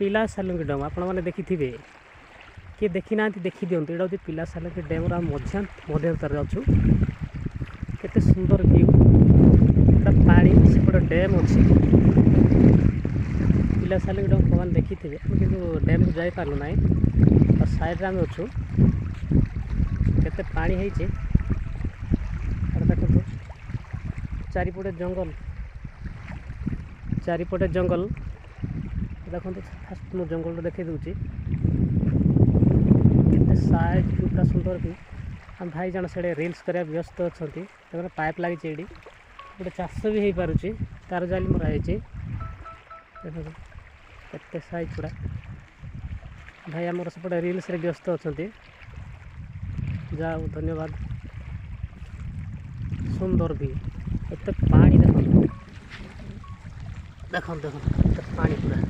पिला सालुंगी डैम आपण मैंने देखी थे किए देखी ना देखी दिंतु यहाँ हूँ पिला सालुंगी डैम मध्यंतर अच्छु केते सुंदर व्यू पानी सेपटे डैम अच्छी पिला सालुंगी डैम मैंने देखी थे कि डैम को जापारू ना और साइड आम अच्छु केते पानी है देखो चारिपटे जंगल देखो फास्ट मु जंगल देखे दूसरी साइड पूरा सुंदर भी हम भाई जन से रिल्स कर व्यस्त अच्छा पाइप लगी ये गोटे चाष भी हो पारे तार जाली मराई देखो साइज पूरा भाई आम सेपटे रिल्स व्यस्त अच्छा जाओ धन्यवाद सुंदर भी एत पानी देखो देखो देखो पानी पूरा।